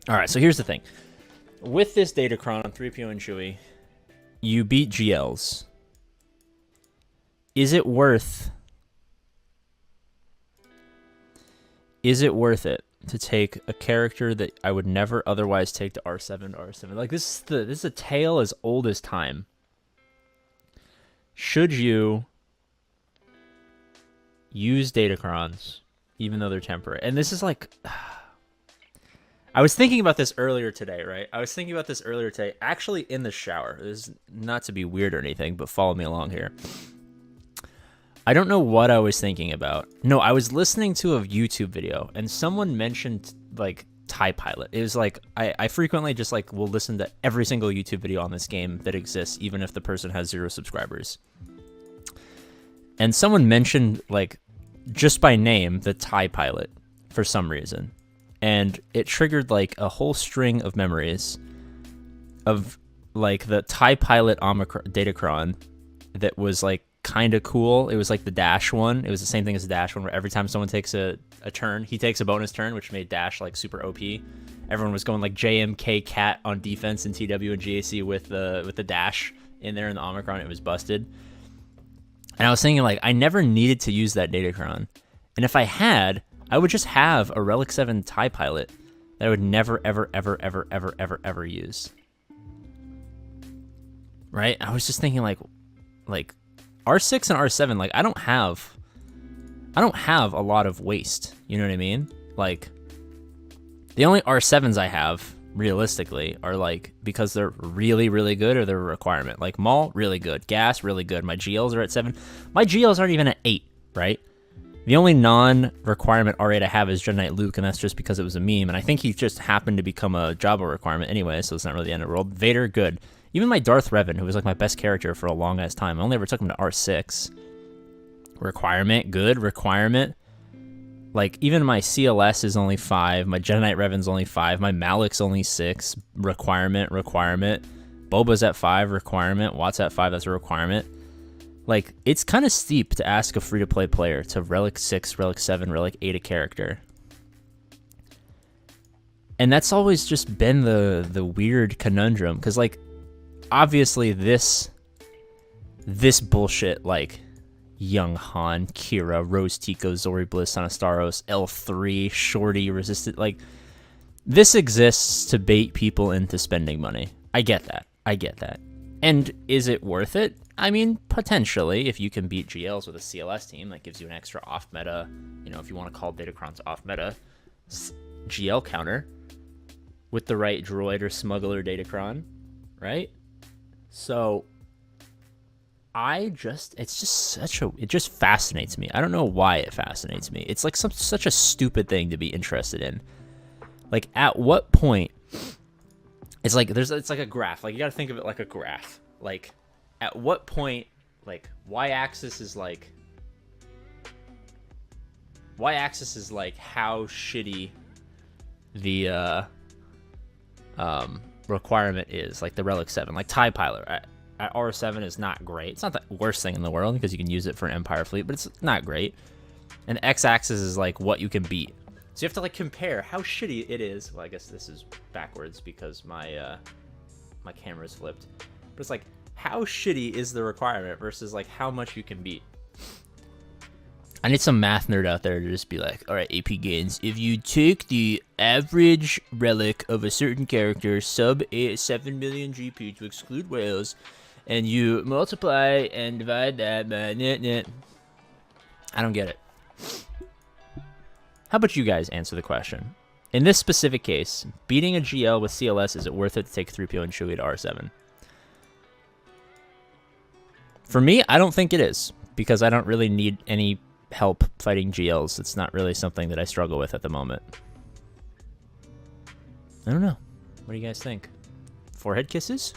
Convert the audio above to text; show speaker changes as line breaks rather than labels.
All right, so here's the thing. With this Datacron on 3PO and Chewie, you beat GLs. Is it worth it to take a character that I would never otherwise take to R7 to R7? Like this is a tale as old as time. Should you use Datacrons even though they're temporary? And this is like I was thinking about this earlier today, right? Actually in the shower. This is not to be weird or anything, but follow me along here. I don't know what I was thinking about. No, I was listening to a YouTube video, and someone mentioned, like, TIE Pilot. It was like, I frequently just, like, will listen to every single YouTube video on this game that exists, even if the person has 0 subscribers. And someone mentioned, like, just by name, the TIE Pilot, for some reason. And it triggered, like, a whole string of memories of, like, the TIE Pilot Datacron that was, like, kind of cool. It was like the Dash one. It was the same thing as the Dash one, where every time someone takes a turn, he takes a bonus turn, which made Dash, like, super OP. Everyone was going, like, JMK Cat on defense in TW and GAC with the Dash in there in the Omicron. It was busted. And I was thinking, like, I never needed to use that Datacron. And if I had, I would just have a Relic 7 TIE Pilot that I would never, ever, ever, ever, ever, ever, ever use. Right? I was just thinking, like R6 and R7, like, I don't have a lot of waste. You know what I mean? Like, the only R7s I have, realistically, are, like, because they're really, really good or they're a requirement. Like, Maul, really good. Gas, really good. My GLs are at 7. My GLs aren't even at 8, right? The only non-requirement R8 I have is Jedi Knight Luke, and that's just because it was a meme, and I think he just happened to become a Jabba requirement anyway, so it's not really the end of the world. Vader, good. Even my Darth Revan, who was, like, my best character for a long-ass time, I only ever took him to R6. Requirement, good. Requirement. Like, even my CLS is only 5. My Jedi Knight Revan's only 5. My Malik's only 6. Requirement. Boba's at 5. Requirement. Watt's at 5. That's a requirement. Like, it's kind of steep to ask a free-to-play player to Relic 6, Relic 7, Relic 8 a character. And that's always just been the weird conundrum. Because, like, obviously this bullshit, like, Young Han, Kira, Rose Tico, Zori Bliss, Anastaros, L3, Shorty, Resistant, like, this exists to bait people into spending money. I get that. And is it worth it? I mean, potentially, if you can beat GLs with a CLS team, that gives you an extra off-meta, you know, if you want to call Datacrons off-meta, GL counter with the right droid or smuggler Datacron, right? So, it just fascinates me. I don't know why it fascinates me. It's like such a stupid thing to be interested in. Like, at what point, it's like a graph. Like, you gotta think of it like a graph. Like, at what point, like, y-axis is like how shitty the requirement is, like the Relic 7, like TIE Pilot at R7 is not great. It's not the worst thing in the world because you can use it for an Empire fleet, but it's not great. And x-axis is like what you can beat. So you have to, like, compare how shitty it is. Well, I guess this is backwards because my my camera is flipped. But it's like, how shitty is the requirement versus, like, how much you can beat. I need some math nerd out there to just be like, all right, APGAINS, if you take the average relic of a certain character, sub 7 million GP to exclude whales, and you multiply and divide that by net. I don't get it. How about you guys answer the question? In this specific case, beating a GL with CLS, is it worth it to take 3PO and Chewie to R7? For me, I don't think it is, because I don't really need any help fighting GLs. It's not really something that I struggle with at the moment. I don't know. What do you guys think? Forehead kisses?